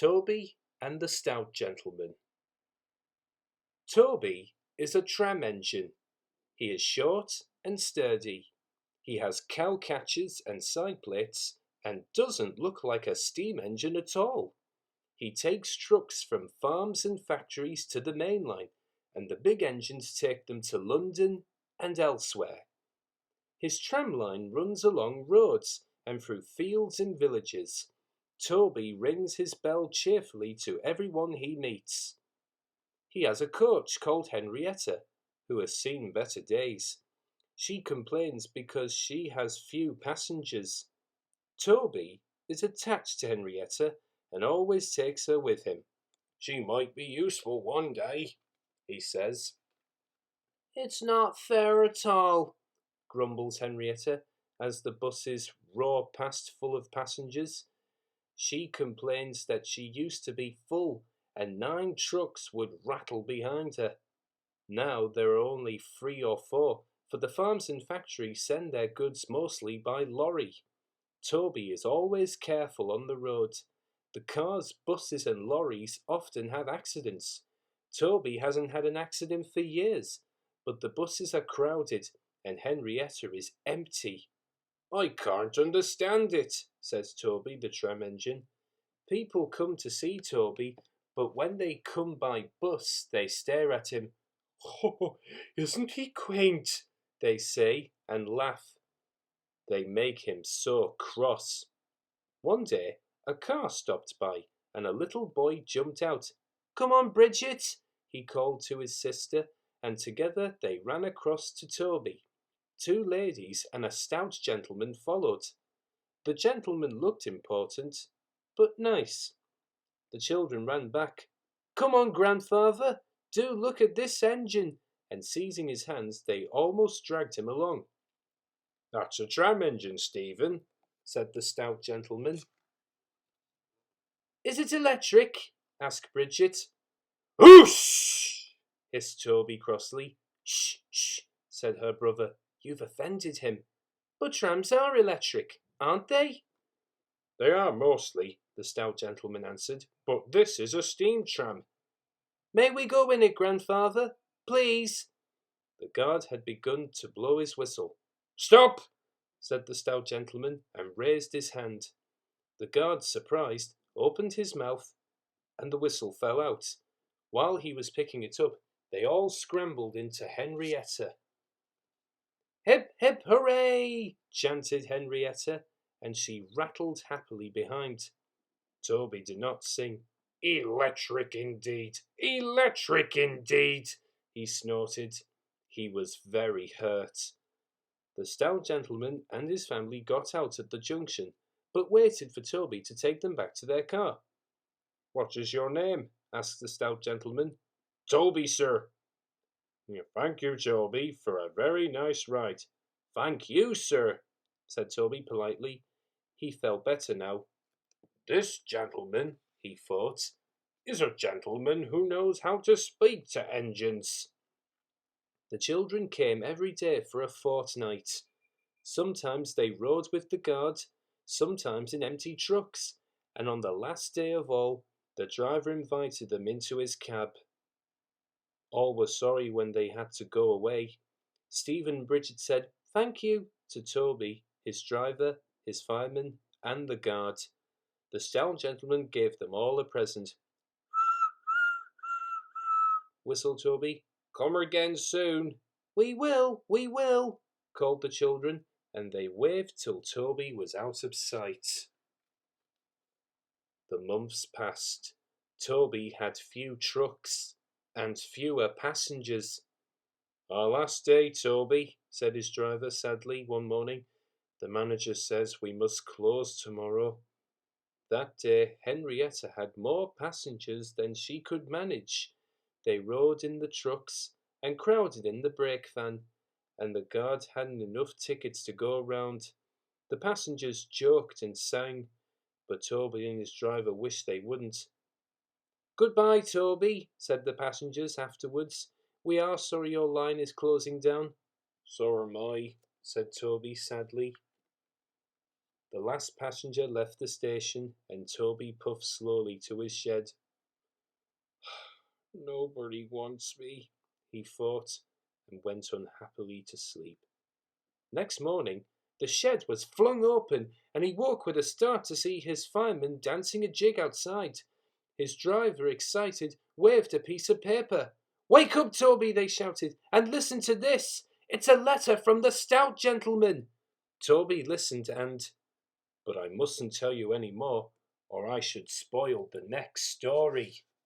Toby and the Stout Gentleman. Toby is a tram engine. He is short and sturdy. He has cow catchers and side plates and doesn't look like a steam engine at all. He takes trucks from farms and factories to the main line, and the big engines take them to London and elsewhere. His tram line runs along roads and through fields and villages. Toby rings his bell cheerfully to everyone he meets. He has a coach called Henrietta, who has seen better days. She complains because she has few passengers. Toby is attached to Henrietta and always takes her with him. "She might be useful one day," he says. "It's not fair at all," grumbles Henrietta as the buses roar past full of passengers. She complains that she used to be full and 9 trucks would rattle behind her. Now there are only 3 or 4, for the farms and factories send their goods mostly by lorry. Toby is always careful on the road. The cars, buses and lorries often have accidents. Toby hasn't had an accident for years, but the buses are crowded and Henrietta is empty. "I can't understand it," says Toby the Tram engine. People come to see Toby, but when they come by bus, they stare at him. "Oh, isn't he quaint?" they say and laugh. They make him so cross. One day, a car stopped by and a little boy jumped out. "Come on, Bridget," he called to his sister, and together they ran across to Toby. 2 ladies and a stout gentleman followed. The gentleman looked important, but nice. The children ran back. "Come on, grandfather, do look at this engine," and seizing his hands, they almost dragged him along. "That's a tram engine, Stephen," said the stout gentleman. "Is it electric?" asked Bridget. "Whoosh!" hissed Toby crossly. "Shh, shh," said her brother. "You've offended him." "But trams are electric, aren't they?" "They are mostly," the stout gentleman answered, "but this is a steam tram." "May we go in it, grandfather? Please?" The guard had begun to blow his whistle. "Stop!" said the stout gentleman, and raised his hand. The guard, surprised, opened his mouth, and the whistle fell out. While he was picking it up, they all scrambled into Henrietta. "Hip, hip, hooray!" chanted Henrietta, and she rattled happily behind. Toby did not sing. "Electric indeed! Electric indeed!" he snorted. He was very hurt. The stout gentleman and his family got out at the junction, but waited for Toby to take them back to their car. "What is your name?" asked the stout gentleman. "Toby, sir." "Thank you, Toby, for a very nice ride." "Thank you, sir," said Toby politely. He felt better now. "This gentleman," he thought, "is a gentleman who knows how to speak to engines." The children came every day for a fortnight. Sometimes they rode with the guard, sometimes in empty trucks, and on the last day of all, the driver invited them into his cab. All were sorry when they had to go away. Stephen and Bridget said "thank you" to Toby, his driver, his fireman, and the guard. The stout gentleman gave them all a present. Whistled Toby. "Come again soon." We will," called the children, and they waved till Toby was out of sight. The months passed. Toby had few trucks and fewer passengers. "Our last day, Toby," said his driver sadly one morning. "The manager says we must close tomorrow." That day Henrietta had more passengers than she could manage. They rode in the trucks and crowded in the brake van, and the guard hadn't enough tickets to go round. The passengers joked and sang, but Toby and his driver wished they wouldn't. "Goodbye, Toby," said the passengers afterwards. "We are sorry your line is closing down." "So am I," said Toby sadly. The last passenger left the station, and Toby puffed slowly to his shed. Nobody wants me, he thought, and went unhappily to sleep. Next morning, the shed was flung open, and he woke with a start to see his fireman dancing a jig outside. His driver, excited, waved a piece of paper. "Wake up, Toby," they shouted, "and listen to this. It's a letter from the Stout gentleman." Toby listened but I mustn't tell you any more, or I should spoil the next story.